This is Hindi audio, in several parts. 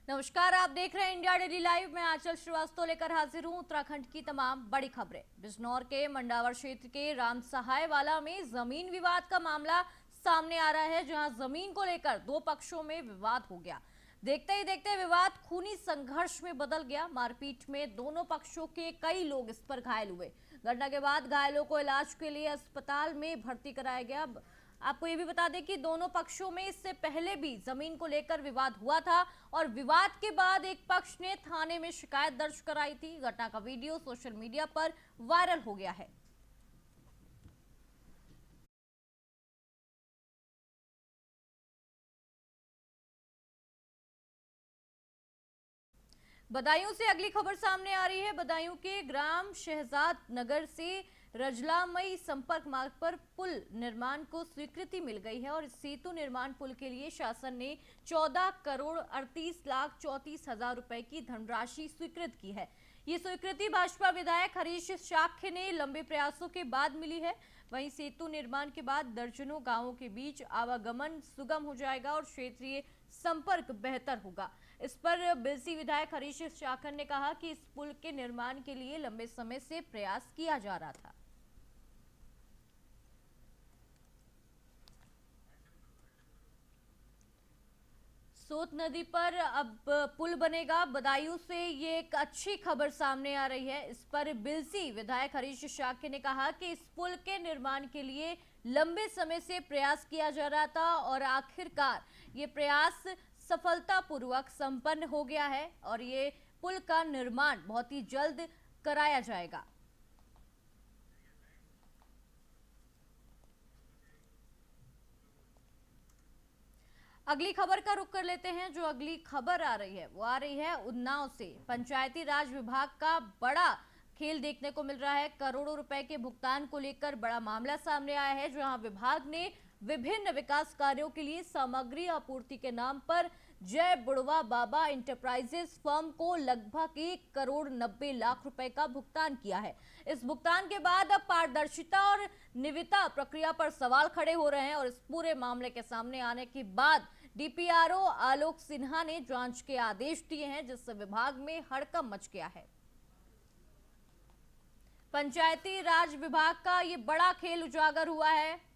नमस्कार, आप देख रहे हैं इंडिया डेली लाइव। मैं आंचल श्रीवास्तव लेकर हाजिर हूं उत्तराखंड की तमाम बड़ी खबरें। बिजनौर के मंडावर क्षेत्र के राम सहाय वाला में जमीन विवाद का मामला सामने आ रहा है, जहां जमीन को लेकर दो पक्षों में विवाद हो गया। देखते ही देखते विवाद खूनी संघर्ष में बदल गया। मारपीट में दोनों पक्षों के कई लोग इस पर घायल हुए। घटना के बाद घायलों को इलाज के लिए अस्पताल में भर्ती कराया गया। आपको ये भी बता दें कि दोनों पक्षों में इससे पहले भी जमीन को लेकर विवाद हुआ था और विवाद के बाद एक पक्ष ने थाने में शिकायत दर्ज कराई थी। घटना का वीडियो सोशल मीडिया पर वायरल हो गया है। बदायूं से अगली खबर सामने आ रही है। बदायूं के ग्राम शहजाद नगर से रजलामई संपर्क मार्ग पर पुल निर्माण को स्वीकृति मिल गई है और इस सेतु निर्माण पुल के लिए शासन ने 14 करोड़ 38 लाख 34 हजार रुपए की धनराशि स्वीकृत की है। ये स्वीकृति भाजपा विधायक हरीश शाक्य ने लंबे प्रयासों के बाद मिली है। वहीं सेतु निर्माण के बाद दर्जनों गांवों के बीच आवागमन सुगम हो जाएगा और क्षेत्रीय संपर्क बेहतर होगा। इस पर बिलसी विधायक हरीश शाखर ने कहा कि इस पुल के निर्माण के लिए लंबे समय से प्रयास किया जा रहा था। सोत नदी पर अब पुल बनेगा। बदायूं से ये एक अच्छी खबर सामने आ रही है। इस पर बिलसी विधायक हरीश शाक्य ने कहा कि इस पुल के निर्माण के लिए लंबे समय से प्रयास किया जा रहा था और आखिरकार ये प्रयास सफलतापूर्वक संपन्न हो गया है और ये पुल का निर्माण बहुत ही जल्द कराया जाएगा। अगली खबर का रुख कर लेते हैं। जो अगली खबर आ रही है वो आ रही है उन्नाव से। पंचायती राज विभाग का बड़ा खेल देखने को मिल रहा है। करोड़ों रुपए के भुगतान को लेकर बड़ा मामला सामने आया है, जहां विभाग ने विभिन्न विकास कार्यों के लिए सामग्री आपूर्ति के नाम पर जय बुढ़वा बाबा इंटरप्राइजेस फर्म को लगभग 1 करोड़ 90 लाख रुपए का भुगतान किया है। इस भुगतान के बाद अब पारदर्शिता और निविदा प्रक्रिया पर सवाल खड़े हो रहे हैं और इस पूरे मामले के सामने आने के बाद डीपीआरओ आलोक सिन्हा ने जांच के आदेश दिए हैं, जिससे विभाग में हड़कंप मच गया है। पंचायती राज विभाग का ये बड़ा खेल उजागर हुआ है।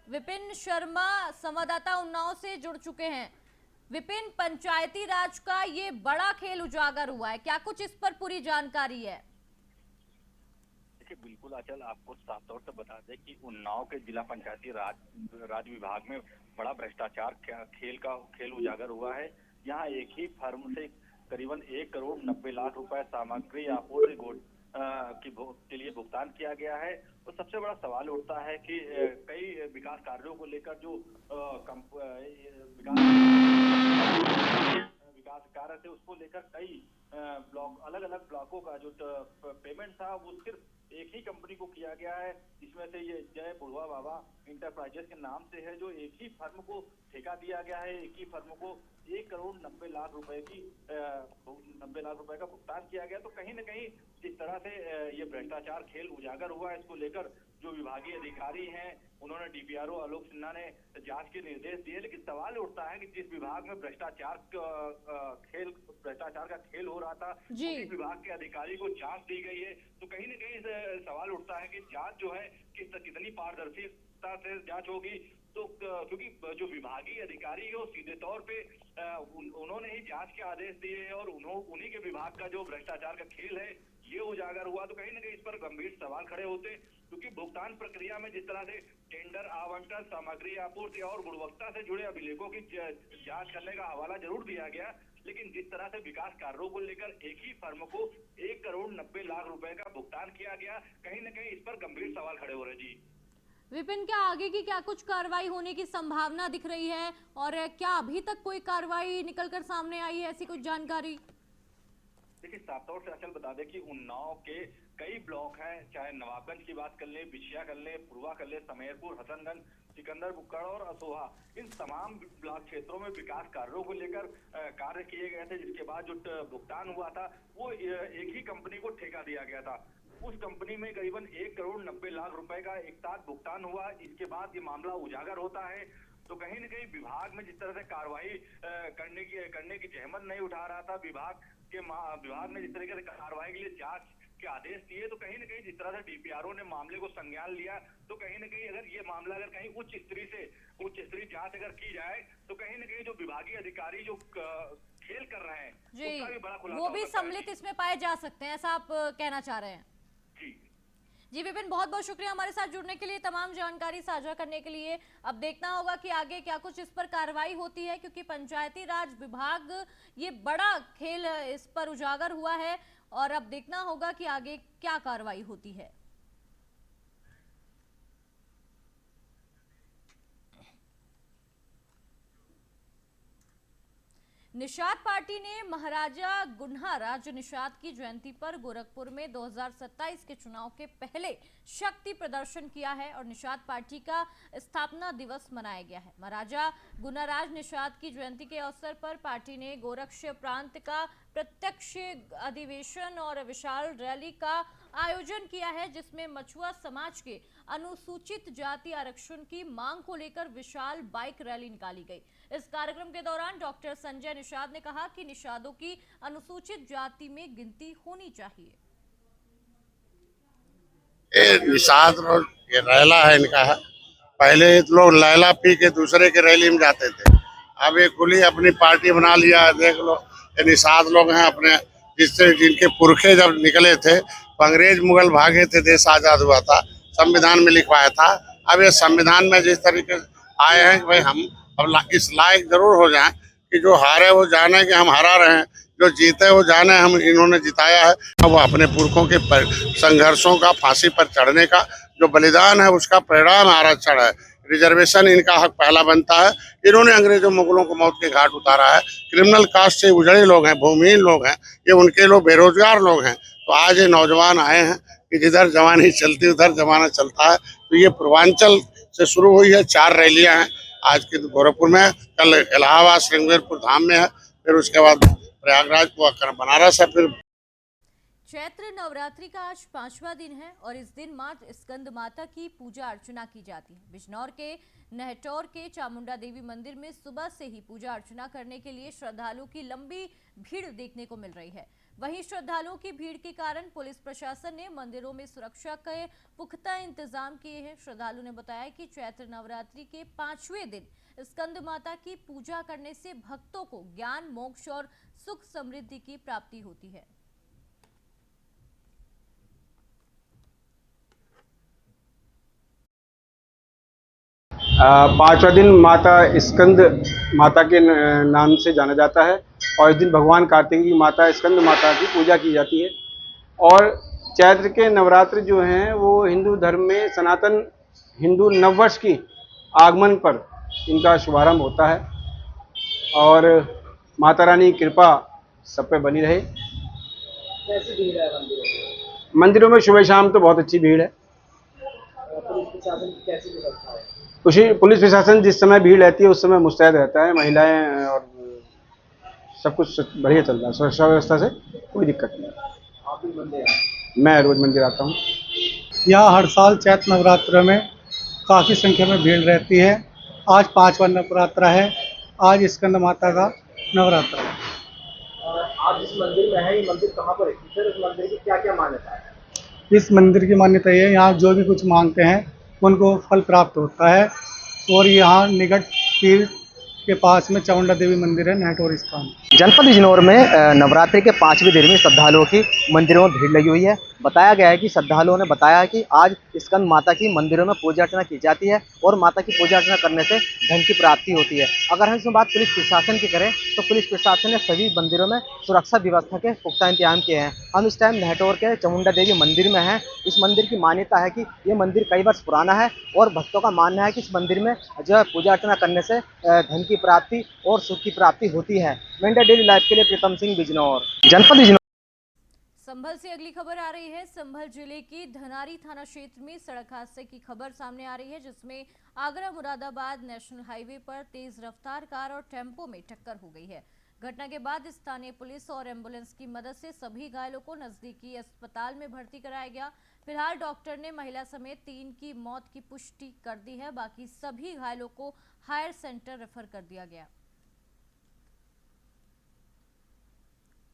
विपिन शर्मा संवाददाता उन्नाव से जुड़ चुके हैं। विपिन, पंचायती राज का ये बड़ा खेल उजागर हुआ है, क्या कुछ इस पर पूरी जानकारी है? देखिए बिल्कुल अचल, आपको साफ तौर से बता दें कि उन्नाव के जिला पंचायती राज विभाग में बड़ा भ्रष्टाचार खेल उजागर हुआ है। यहाँ एक ही फर्म से करीबन 1 करोड़ 90 लाख रुपए सामग्री आपूर्ति के लिए भुगतान किया गया है। तो सबसे बड़ा सवाल उठता है कि कई विकास कार्यों को लेकर जो विकास कार्य थे उसको लेकर कई अलग अलग ब्लॉकों का जो पेमेंट था वो सिर्फ एक ही कंपनी को किया गया है। इसमें से ये जय बुढ़वा बाबा इंटरप्राइजेस के नाम से है, जो एक ही फर्म को ठेका दिया गया है। एक ही फर्म को 1 करोड़ 90 लाख रुपए की 90 लाख रुपए का भुगतान किया गया। तो कहीं न कहीं जिस तरह से ये भ्रष्टाचार खेल उजागर हुआ है, इसको लेकर जो विभागीय अधिकारी हैं उन्होंने डीपीआरओ आलोक सिन्हा ने जांच के निर्देश दिए। लेकिन सवाल उठता है कि जिस विभाग में भ्रष्टाचार का खेल हो रहा था, उसी विभाग के अधिकारी को जांच दी गई है। तो कहीं न कहीं सवाल उठता है कि जांच जो है कितनी पारदर्शिता से जांच होगी। तो क्योंकि जो विभागीय अधिकारी है वो सीधे तौर पे उन्होंने ही जांच के आदेश दिए हैं और उन्हीं के विभाग का जो भ्रष्टाचार का खेल है ये उजागर हुआ। तो कहीं न कहीं इस पर गंभीर सवाल खड़े होते, क्योंकि भुगतान प्रक्रिया में जिस तरह से टेंडर आवंटन, सामग्री आपूर्ति और गुणवत्ता से जुड़े अभिलेखों की जांच करने का हवाला जरूर दिया गया, लेकिन जिस तरह से विकास कार्यों को लेकर एक ही फर्म को 1 करोड़ 90 लाख रुपए का भुगतान किया गया, कहीं न कहीं इस पर गंभीर सवाल खड़े हो रहे। जी विपिन, क्या आगे की क्या कुछ कार्रवाई होने की संभावना दिख रही है और क्या अभी तक कोई कार्रवाई निकलकर सामने आई है, ऐसी कुछ जानकारी? देखिए साफ तौर से अचल बता दें कि उन्नाव के कई ब्लॉक हैं, चाहे नवाबगंज की बात कर ले, बिछिया कर ले, पुरवा कर ले, समेरपुर, हसनगंज, सिकंदरपुर और असोहा, इन तमाम ब्लॉक क्षेत्रों में विकास कार्यों को लेकर कार्य किए गए थे। जिसके बाद जो भुगतान हुआ था वो एक ही कंपनी को ठेका दिया गया था। उस कंपनी में करीबन 1 करोड़ 90 लाख रुपए का एक साथ भुगतान हुआ। इसके बाद ये मामला उजागर होता है तो कहीं न कहीं विभाग में जिस तरह से कार्रवाई करने की जहमत नहीं उठा रहा था, विभाग ने जिस तरीके से कार्रवाई के लिए जांच के आदेश दिए, तो कहीं न कहीं जिस तरह से डीपीआरओ ने मामले को संज्ञान लिया, तो कहीं न कहीं अगर ये मामला अगर कहीं उच्च स्तरीय जांच अगर की जाए, तो कहीं न कहीं जो विभागीय अधिकारी जो खेल कर रहे हैं, उसका भी बड़ा खुलासा वो भी हो सकता है। सम्मिलित इसमें पाए जा सकते हैं, ऐसा आप कहना चाह रहे हैं? जी विपिन, बहुत बहुत शुक्रिया हमारे साथ जुड़ने के लिए, तमाम जानकारी साझा करने के लिए। अब देखना होगा कि आगे क्या कुछ इस पर कार्रवाई होती है, क्योंकि पंचायती राज विभाग ये बड़ा खेल इस पर उजागर हुआ है और अब देखना होगा कि आगे क्या कार्रवाई होती है। निषाद पार्टी ने महाराजा गुन्हा राज निषाद की जयंती पर गोरखपुर में 2027 के चुनाव के पहले शक्ति प्रदर्शन किया है और निषाद पार्टी का स्थापना दिवस मनाया गया है। महाराजा गुन्हाराज निषाद की जयंती के अवसर पर पार्टी ने गोरक्ष प्रांत का प्रत्यक्ष अधिवेशन और विशाल रैली का आयोजन किया है, जिसमें मछुआ समाज के अनुसूचित जाति आरक्षण की मांग को लेकर विशाल बाइक रैली निकाली गई। इस कार्यक्रम के दौरान डॉक्टर संजय निषाद ने कहा कि निषादों की अनुसूचित जाति में गिनती होनी चाहिए। निषाद ये रैला है इनका है। पहले लोग लैला पी के दूसरे के रैली में जाते थे, अब ये कुली अपनी पार्टी बना लिया है। देख लो, ये निषाद लोग हैं अपने, जिनके पुरखे जब निकले थे, अंग्रेज मुगल भागे थे, देश आजाद हुआ था, संविधान में लिखवाया था। अब ये संविधान में जिस तरीके से आए हैं कि भाई हम अब इस लायक जरूर हो जाएं कि जो हारे वो जाने कि हम हरा रहे हैं, जो जीते वो जाने हम इन्होंने जिताया है। वो अपने पुरखों के संघर्षों का, फांसी पर चढ़ने का जो बलिदान है, उसका परिणाम आरक्षण है। रिजर्वेशन इनका हक पहला बनता है। इन्होंने अंग्रेजों मुगलों को मौत के घाट उतारा है। क्रिमिनल कास्ट से उजड़े लोग हैं, भूमिहीन लोग हैं, ये उनके लोग बेरोजगार लोग हैं। तो आज ये नौजवान आए हैं कि जिधर जवानी चलती उधर जमाना चलता है। तो ये पूर्वांचल से शुरू हुई है, 4 रैलियां हैं आज के गोरखपुर में, कल इलाहाबाद श्रृंगेरपुर धाम में है, फिर उसके बाद प्रयागराज बनारस है। फिर चैत्र नवरात्रि का आज 5वां दिन है और इस दिन मां स्कंद माता की पूजा अर्चना की जाती है। बिजनौर के नहटौर के चामुंडा देवी मंदिर में सुबह से ही पूजा अर्चना करने के लिए श्रद्धालुओं की लंबी भीड़ देखने को मिल रही है। वहीं श्रद्धालुओं की भीड़ के कारण पुलिस प्रशासन ने मंदिरों में सुरक्षा के पुख्ता इंतजाम किए हैं। श्रद्धालु ने बताया कि चैत्र नवरात्रि के 5वें दिन स्कंद माता की पूजा करने से भक्तों को ज्ञान, मोक्ष और सुख समृद्धि की प्राप्ति होती है। पांचवा दिन माता स्कंद माता के नाम से जाना जाता है और इस दिन भगवान कार्तिक की माता स्कंद माता की पूजा की जाती है। और चैत्र के नवरात्र जो हैं वो हिंदू धर्म में सनातन हिंदू नववर्ष की आगमन पर इनका शुभारंभ होता है और माता रानी की कृपा सब पे बनी रहे। कैसी भीड़ है मंदिरों में? मंदिरों में सुबह शाम तो बहुत अच्छी भीड़ है। पुलिस प्रशासन की कैसी व्यवस्था है? पुलिस प्रशासन जिस समय भीड़ रहती है उस समय मुस्तैद रहता है। महिलाएं और सब कुछ बढ़िया चल रहा है, सुरक्षा व्यवस्था से कोई दिक्कत नहीं। आप भी मंदिर आए? मैं रोज मंदिर आता हूँ। यहाँ हर साल चैत्र नवरात्र में काफ़ी संख्या में भीड़ रहती है। आज 5वां नवरात्र है, आज स्कंद माता का नवरात्र है। आप जिस मंदिर में है, ये मंदिर कहाँ पर है? सर, इस मंदिर की क्या क्या मान्यता है? इस मंदिर की मान्यता ये है, यहाँ जो भी कुछ मांगते हैं उनको फल प्राप्त होता है। और यहाँ निकट पीर के पास में चामुंडा देवी मंदिर है, नहटौर स्थान। जनपद बिजनौर में नवरात्रि के 5वें दिन में श्रद्धालुओं की मंदिरों में भीड़ लगी हुई है। बताया गया है कि श्रद्धालुओं ने बताया कि आज स्कंद माता की मंदिरों में पूजा अर्चना की जाती है और माता की पूजा अर्चना करने से धन की प्राप्ति होती है। अगर हम इसमें बात पुलिस प्रशासन की करें तो पुलिस प्रशासन ने सभी मंदिरों में सुरक्षा व्यवस्था के पुख्ता इंतजाम किए हैं। हम इस टाइम नहटौर के चामुंडा देवी मंदिर में हैं। इस मंदिर की मान्यता है कि ये मंदिर कई वर्ष पुराना है और भक्तों का मानना है कि इस मंदिर में जो है पूजा अर्चना करने से धन की प्राप्ति और सुख की प्राप्ति होती है। इंडिया डेली लाइव के लिए प्रीतम सिंह, बिजनौर, जनपद बिजनौर। संभल से अगली खबर आ रही है। संभल जिले की धनारी थाना क्षेत्र में सड़क हादसे की खबर सामने आ रही है, जिसमें आगरा मुरादाबाद नेशनल हाईवे पर तेज रफ्तार कार और टेम्पो में टक्कर हो गई है। घटना के बाद स्थानीय पुलिस और एम्बुलेंस की मदद से सभी घायलों को नजदीकी अस्पताल में भर्ती कराया गया। फिलहाल डॉक्टर ने महिला समेत 3 की मौत की पुष्टि कर दी है। बाकी सभी घायलों को हायर सेंटर रेफर कर दिया गया।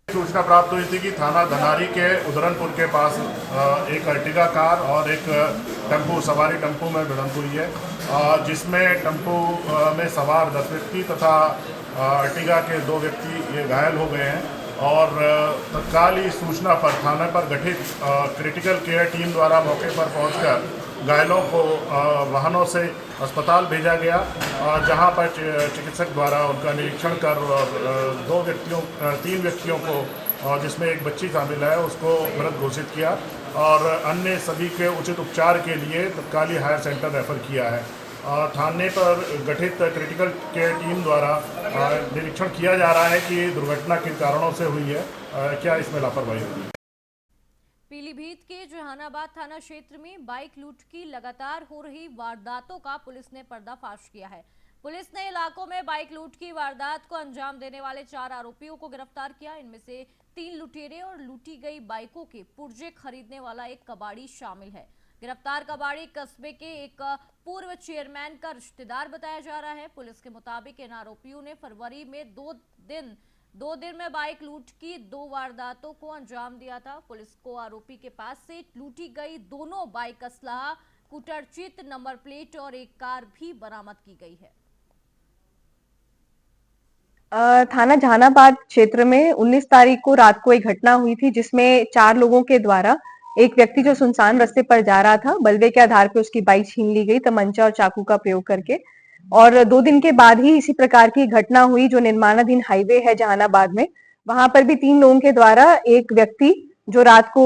सूचना प्राप्त हुई थी कि थाना धनारी के उदरनपुर के पास एक अर्टिगा कार और एक टेम्पो सवारी टेम्पो में भिड़ंत हुई है, जिसमें टेम्पो में सवार 10 व्यक्ति तथा अर्टिगा के 2 व्यक्ति ये घायल हो गए हैं। और तत्काल ही सूचना पर थाने पर गठित क्रिटिकल केयर टीम द्वारा मौके पर पहुंचकर घायलों को वाहनों से अस्पताल भेजा गया, जहां पर चिकित्सक द्वारा उनका निरीक्षण कर 3 व्यक्तियों को, जिसमें एक बच्ची शामिल है, उसको मृत घोषित किया और अन्य सभी के उचित उपचार के लिए तत्काल ही हायर सेंटर रेफर किया है। थाने पर गठित क्रिटिकल केयर टीम द्वारा निरीक्षण किया जा रहा है कि दुर्घटना किन कारणों से हुई है, क्या इसमें लापरवाही हुई है। पीलीभीत के जहानाबाद थाना क्षेत्र में बाइक लूट की लगातार हो रही वारदातों का पुलिस ने पर्दाफाश किया है। पुलिस ने इलाकों में बाइक लूट की वारदात को अंजाम देने वाले 4 आरोपियों को गिरफ्तार किया। इनमें से 3 लुटेरे और लूटी गई बाइकों के पुर्जे खरीदने वाला एक कबाड़ी शामिल है। गिरफ्तार कबाड़ी कस्बे के एक पूर्व चेयरमैन का रिश्तेदार बताया जा रहा है। पुलिस के मुताबिक इन आरोपियों ने फरवरी में 2 दिन में बाइक लूट की 2 वारदातों को अंजाम दिया था। पुलिस को आरोपी के पास से लूटी गई दोनों बाइक, असलाहा, कुटरचित नंबर प्लेट और एक कार भी बरामद की गई है। थाना जहानाबाद क्षेत्र में 19 तारीख को रात को एक घटना हुई थी, जिसमें 4 लोगों के द्वारा एक व्यक्ति जो सुनसान रास्ते पर जा रहा था, बलवे के आधार पर उसकी बाइक छीन ली गई तमंचा और चाकू का प्रयोग करके। और 2 दिन के बाद ही इसी प्रकार की घटना हुई जो निर्माणाधीन हाईवे है जहानाबाद में, वहां पर भी 3 लोगों के द्वारा एक व्यक्ति जो रात को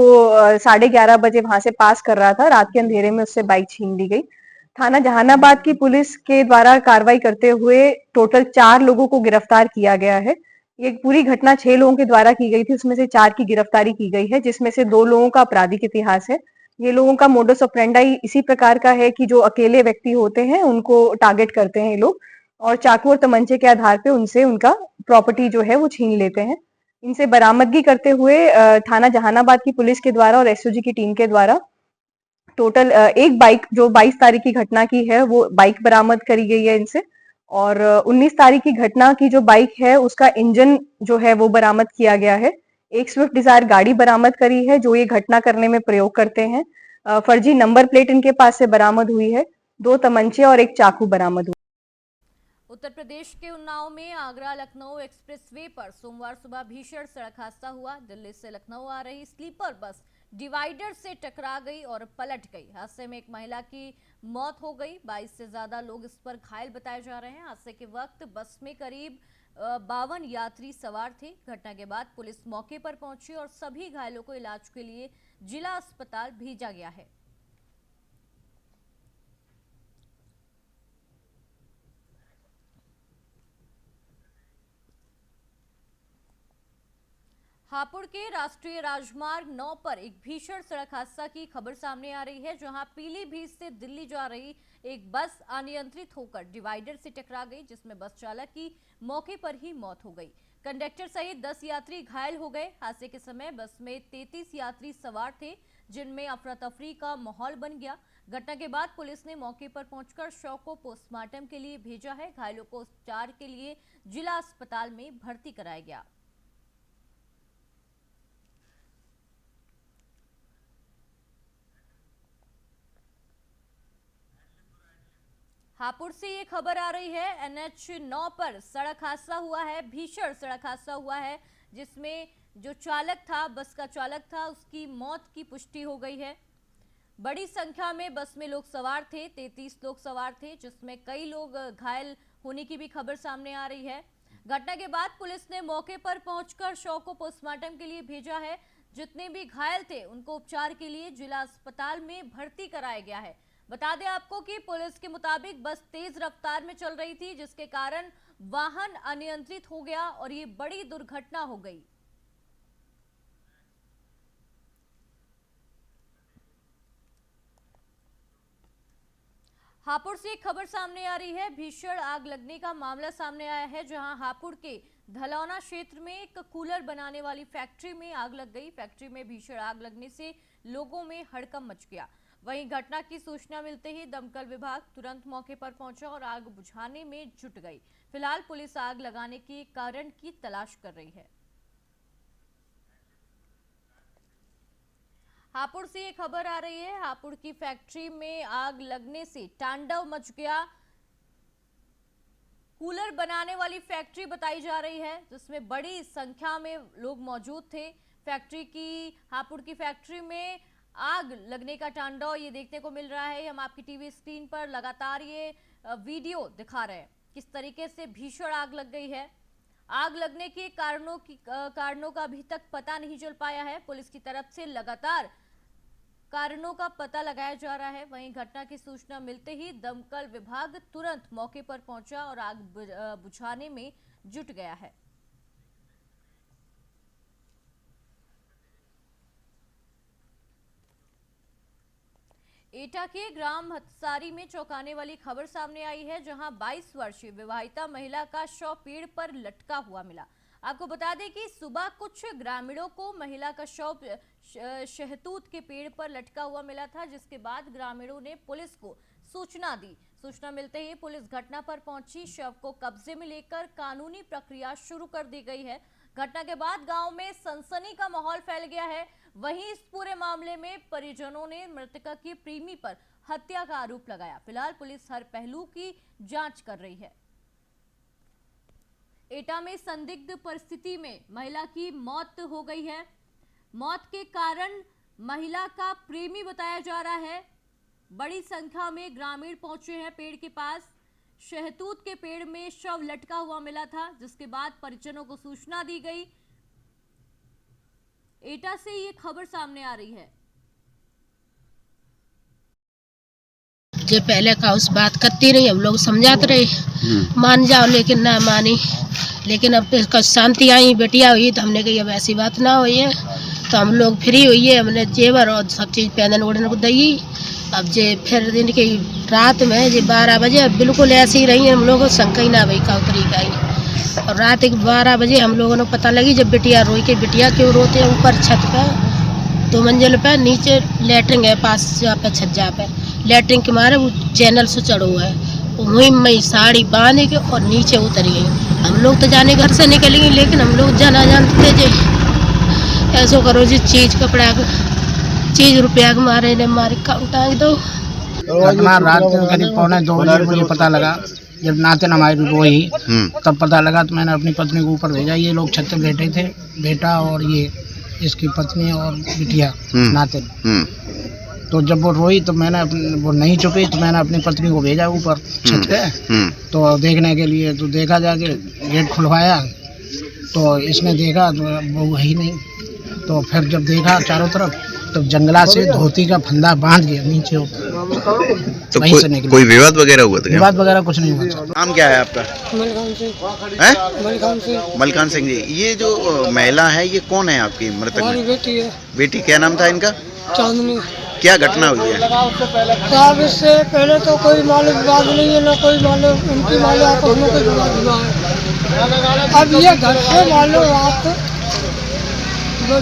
11:30 बजे वहां से पास कर रहा था, रात के अंधेरे में उससे बाइक छीन ली गई। थाना जहानाबाद की पुलिस के द्वारा कार्रवाई करते हुए टोटल 4 लोगों को गिरफ्तार किया गया है। ये पूरी घटना 6 लोगों के द्वारा की गई थी, उसमें से 4 की गिरफ्तारी की गई है, जिसमें से 2 लोगों का आपराधिक इतिहास है। ये लोगों का मोडस ऑपरेंडाई इसी प्रकार का है कि जो अकेले व्यक्ति होते हैं उनको टारगेट करते हैं ये लोग, और चाकू और तमंचे के आधार पे उनसे उनका प्रॉपर्टी जो है वो छीन लेते हैं। इनसे बरामदगी करते हुए थाना जहानाबाद की पुलिस के द्वारा और एसओजी की टीम के द्वारा टोटल एक बाइक जो 22 तारीख की घटना की है वो बाइक बरामद करी गई है इनसे, और 19 तारीख की घटना की जो बाइक है उसका इंजन जो है वो बरामद किया गया है। एक स्विफ्ट डिजायर गाड़ी बरामद करी है जो ये घटना करने में प्रयोग करते हैं। फर्जी नंबर प्लेट इनके पास से बरामद हुई है। 2 तमंचे और एक चाकू बरामद हुआ। उत्तर प्रदेश के उन्नाव में आगरा लखनऊ एक्सप्रेसवे पर सोमवार सुबह भीषण सड़क हादसा हुआ। दिल्ली से लखनऊ आ रही स्लीपर बस डिवाइडर से टकरा गई और पलट गई। हादसे में एक महिला की मौत हो गई। 22 से ज्यादा लोग इस पर घायल बताए जा रहे हैं। हादसे के वक्त बस में करीब 52 यात्री सवार थे। घटना के बाद पुलिस मौके पर पहुंची और सभी घायलों को इलाज के लिए जिला अस्पताल भेजा गया है। हापुड़ के राष्ट्रीय राजमार्ग 9 पर एक भीषण सड़क हादसा की खबर सामने आ रही है, जहां पीलीभीत से दिल्ली जा रही एक बस अनियंत्रित होकर डिवाइडर से टकरा गई, जिसमें बस चालक की मौके पर ही मौत हो गई। कंडक्टर सहित 10 यात्री घायल हो गए। हादसे के समय बस में 33 यात्री सवार थे, जिनमें अफरा तफरी का माहौल बन गया। घटना के बाद पुलिस ने मौके पर पहुंचकर शव को पोस्टमार्टम के लिए भेजा है। घायलों को उपचार के लिए जिला अस्पताल में भर्ती कराया गया। हापुड़ से ये खबर आ रही है, NH 9 पर सड़क हादसा हुआ है, भीषण सड़क हादसा हुआ है, जिसमें जो चालक था, बस का चालक था, उसकी मौत की पुष्टि हो गई है। बड़ी संख्या में बस में लोग सवार थे, 33 लोग सवार थे, जिसमें कई लोग घायल होने की भी खबर सामने आ रही है। घटना के बाद पुलिस ने मौके पर पहुंचकर शव को पोस्टमार्टम के लिए भेजा है। जितने भी घायल थे उनको उपचार के लिए जिला अस्पताल में भर्ती कराया गया है। बता दें आपको कि पुलिस के मुताबिक बस तेज रफ्तार में चल रही थी, जिसके कारण वाहन अनियंत्रित हो गया और ये बड़ी दुर्घटना हो गई। हापुड़ से एक खबर सामने आ रही है, भीषण आग लगने का मामला सामने आया है, जहां हापुड़ के धलौना क्षेत्र में एक कूलर बनाने वाली फैक्ट्री में आग लग गई। फैक्ट्री में भीषण आग लगने से लोगों में हड़कंप मच गया। वहीं घटना की सूचना मिलते ही दमकल विभाग तुरंत मौके पर पहुंचा और आग बुझाने में जुट गई। फिलहाल पुलिस आग लगाने के कारण की तलाश कर रही है। हापुड़ से ये खबर आ रही है। हापुड़ की फैक्ट्री में आग लगने से तांडव मच गया। कूलर बनाने वाली फैक्ट्री बताई जा रही है, जिसमें बड़ी संख्या में लोग मौजूद थे। फैक्ट्री की हापुड़ की फैक्ट्री में आग लगने का तांडव ये देखने को मिल रहा है। हम आपकी टीवी स्क्रीन पर लगातार ये वीडियो दिखा रहे हैं किस तरीके से भीषण आग लग गई है। आग लगने के कारणों का अभी तक पता नहीं चल पाया है। पुलिस की तरफ से लगातार कारणों का पता लगाया जा रहा है। वहीं घटना की सूचना मिलते ही दमकल विभाग तुरंत मौके पर पहुंचा और आग बुझाने में जुट गया है। एटा के ग्राम हथसारी में चौंकाने वाली खबर सामने आई है, जहां 22 वर्षीय विवाहिता महिला का शव पेड़ पर लटका हुआ मिला। आपको बता दें कि सुबह कुछ ग्रामीणों को महिला का शव शहतूत के पेड़ पर लटका हुआ मिला था, जिसके बाद ग्रामीणों ने पुलिस को सूचना दी। सूचना मिलते ही पुलिस घटना पर पहुंची। शव को कब्जे में लेकर कानूनी प्रक्रिया शुरू कर दी गई है। घटना के बाद गांव में सनसनी का माहौल फैल गया है। वहीं इस पूरे मामले में परिजनों ने मृतका की प्रेमी पर हत्या का आरोप लगाया। फिलहाल पुलिस हर पहलू की जांच कर रही है। एटा में संदिग्ध परिस्थिति में महिला की मौत हो गई है। मौत के कारण महिला का प्रेमी बताया जा रहा है। बड़ी संख्या में ग्रामीण पहुंचे हैं पेड़ के पास। शहतूत के पेड़ में शव लटका हुआ मिला था, जिसके बाद परिजनों को सूचना दी गई। एटा से ये खबर सामने आ रही है। जो पहले का उस बात करती रही, हम लोग समझाते रहे मान जाओ, लेकिन ना मानी। लेकिन अब इसका शांति आई, बेटिया हुई, तो हमने कही अब ऐसी बात ना हुई है। तो हम लोग फ्री हुई है, हमने जेवर और सब चीज़ पहनने ओढ़ने को दी। अब जे फिर दिन की रात में जो 12 बजे अब बिल्कुल ऐसी ही रही, हम लोगों को शंका ही ना भाई का तरीका ही। और रात के 12 बजे हम लोगों को पता लगी, जब बिटिया रोई के बिटिया क्यों रोते हैं। ऊपर छत पे 2 मंजिल पे नीचे लेटरिन है, पास पे छज्जा पे लेटरिन के मारे वो चैनल से चढ़ा हुआ है। वहीं मैं साड़ी बांध के और नीचे उतर गई। हम लोग तो जाने घर से निकल गए, लेकिन हम लोग जाना जानते थे ऐसा करो जी चीज कपड़ा चीज रुपया के मारे ने मारे टांग दो। घटना रात करीब 1:45 बजे मुझे पता लगा, जब नातिन हमारी रोई तब पता लगा। तो मैंने अपनी पत्नी को ऊपर भेजा। ये लोग छत पे बैठे थे, बेटा और ये इसकी पत्नी और बिटिया नातिन। तो जब वो रोई तो मैंने वो नहीं चुपी, तो मैंने अपनी पत्नी को भेजा ऊपर छत पे तो देखने के लिए। तो देखा जाके गेट खुलवाया तो इसने देखा तो वो है ही नहीं। तो फिर जब देखा चारों तरफ तो जंगला से धोती का फंदा बांध के नीचे तो कोई विवाद वगैरह हुआ था? विवाद वगैरह कुछ नहीं हुआ। नाम क्या है आपका? मलखान सिंह जी। ये जो महिला है ये कौन है आपकी मृतक में? बेटी है। बेटी क्या नाम था इनका? चांदनी। क्या घटना हुई है? साहब इससे पहले तो कोई मालूम विवाद नहीं है, ना कोई मालूम उनकी मालूम आपस में कोई विवाद हुआ है। अब ये घर से मालूम रात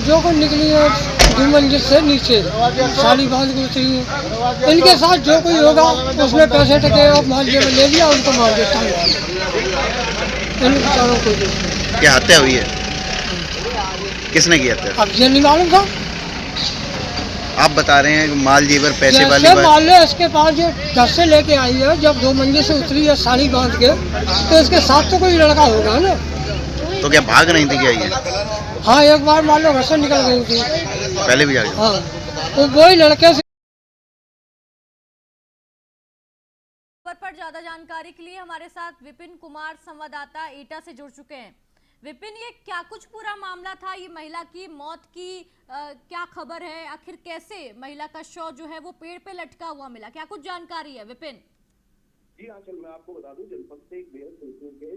जो को निकली है 2 मंजिल से नीचे साड़ी बांध के उतरी है। इनके साथ जो कोई होगा उसमें पैसे टके और माल जेब ले लिया, उनको मार देता है। इन बेचारों को क्या हत्या हुई है? किसने की हत्या? अब ये नहीं मालूम था। आप बता रहे हैं माल जेवर पैसे वाली बात। मान लो इसके पास जो घर से लेके आई है, जब 2 मंजिल से उतरी है साड़ी बांध के, तो इसके साथ तो कोई लड़का होगा ना। तो क्या भाग नहीं थी क्या ये? हाँ, एक बार मान लो घर से निकल गई थी। पहले भी जाके? हाँ, तो वही लड़के से। पर ज्यादा जानकारी के लिए हमारे साथ विपिन कुमार संवाददाता एटा से जुड़ चुके हैं। विपिन, ये क्या कुछ पूरा मामला था? ये महिला की मौत की क्या खबर है? आखिर कैसे महिला का शव जो है वो पेड़ पे लटका हुआ मिला? क्या कुछ जानकारी है विपिन? जी हाँ, चल मैं आपको बता दूं, जनपद से एक बेहद संगीन के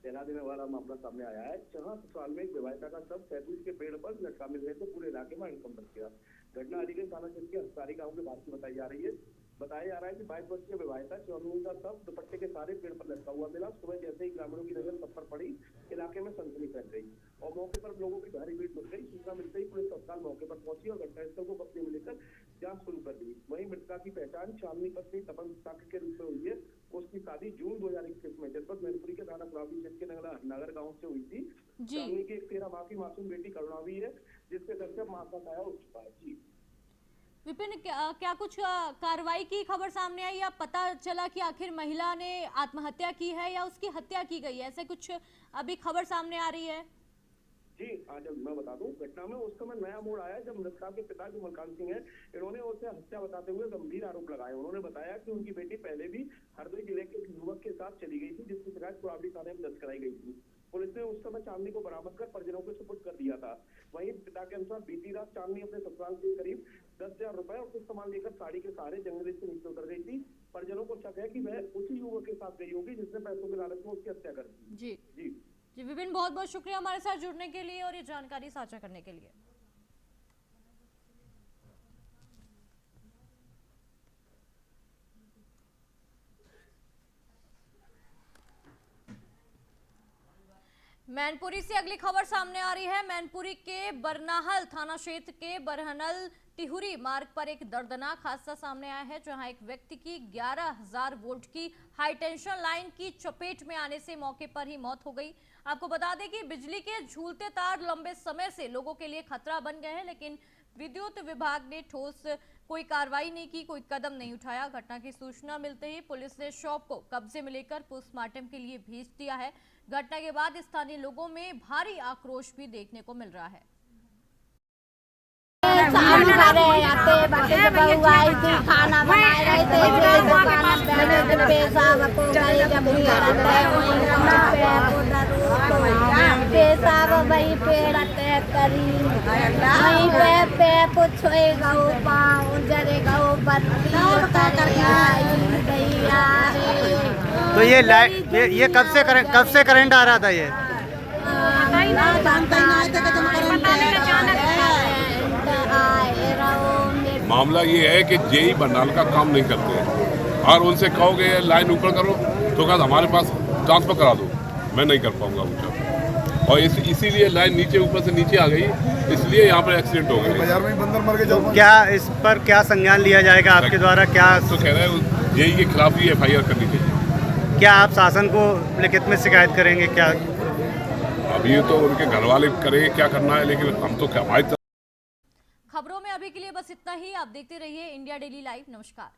तैना देने वाला मामला सामने आया है, जहां ससुराल में एक विवाहिता का शव शहतूत के पेड़ पर लटका मिलने से पूरे इलाके में हड़कंप मच गया। घटना अलीगंज थाना क्षेत्र के हंसारी गांव के पास में बताई जा रही है, बताया जा रहा है कि 22 वर्षीय विवाहिता चौधरी का शव दुपट्टे के सारे पेड़ पर लटका हुआ मिला। सुबह जैसे ही ग्रामीणों की नजर सब पर पड़ी, इलाके में सनसनी फैल गई और मौके पर लोगों की भारी भीड़ जुट गई। सूचना मिलते ही पुलिस तत्काल मौके पर पहुंची और घटनास्थल को कब्जे में लेकर जांच शुरू कर दी। वहीं मृतका की पहचान चांदनी पत्नी तपन साक्य के रूप में हुई है। उसकी शादी जून 2021 में जनपद मैनपुरी के थाना प्रभावी क्षेत्र के नगर गाँव से हुई थी। चांदनी की एक 13 माह की मासूम बेटी करुणा भी है, जिसके घर से मां का साया उठ चुका है। जी विपिन, क्या कुछ कार्रवाई की खबर सामने आई या पता चला कि आखिर महिला ने आत्महत्या की है या उसकी हत्या की गई है? ऐसे कुछ अभी खबर सामने आ रही है? जी आज मैं बता दूं, घटना में उस समय नया मोड़ आया जब मृतका के पिता जो मलकान सिंह है, इन्होंने उसे हत्या बताते हुए गंभीर आरोप लगाए। उन्होंने बताया कि उनकी बेटी पहले भी हरदोई जिले के एक युवक के साथ चली गई थी, जिसकी शिकायत प्रभावी थाने में दर्ज कराई गई थी। पुलिस ने उस समय चांदनी को बरामद कर परिजनों को सुपुर्द कर दिया था। वहीं पिता के अनुसार बीती रात चांदनी अपने ससुराल के करीब 10,000 रुपए और कुछ सामान लेकर साड़ी के सहारे जंगल से नीचे उतर गई थी। परिजनों को शक है कि वह उसी युवक के साथ गई होगी जिसने पैसों के लालच में उसकी हत्या कर दी। जी जी जी विपिन, बहुत बहुत शुक्रिया हमारे साथ जुड़ने के लिए और ये जानकारी साझा करने के लिए। मैनपुरी से अगली खबर सामने आ रही है। मैनपुरी के बरनाहल थाना क्षेत्र के बरहनल तिहुरी मार्ग पर एक दर्दनाक हादसा सामने आया है, जहां एक व्यक्ति की 11,000 वोल्ट की हाई टेंशन लाइन की चपेट में आने से मौके पर ही मौत हो गई। आपको बता दें कि बिजली के झूलते तार लंबे समय से लोगों के लिए खतरा बन गए हैं, लेकिन विद्युत विभाग ने ठोस कोई कार्रवाई नहीं की, कोई कदम नहीं उठाया। घटना की सूचना मिलते ही पुलिस ने शव को कब्जे में लेकर पोस्टमार्टम के लिए भेज दिया है। घटना के बाद स्थानीय लोगों में भारी आक्रोश भी देखने को मिल रहा है। खाना बना रहे थे, पेशाब वही पेड़ करी वहीं पे कुछ गऊ पाँव जरे गऊ बत्ती तो ये लाइट ये कब से करंट आ रहा था? ये मामला ये है कि जेई बरनाल का काम नहीं करते हैं और उनसे कहोगे लाइन ऊपर करो तो कहते हमारे पास ट्रांसफर करा दो, मैं नहीं कर पाऊंगा ऊंचा, और इसीलिए लाइन नीचे ऊपर से नीचे आ गई, इसलिए यहाँ पर एक्सीडेंट हो गया। बाजार में बंदर मर गए। क्या इस पर क्या संज्ञान लिया जाएगा आपके द्वारा? क्या तो कह रहे हैं जेई के खिलाफ ही FIR करनी चाहिए। क्या आप शासन को लिखित में शिकायत करेंगे? क्या अब ये तो उनके घर वाले करेंगे क्या करना है, लेकिन हम तो क्या। खबरों में अभी के लिए बस इतना ही। आप देखते रहिए इंडिया डेली लाइव। नमस्कार।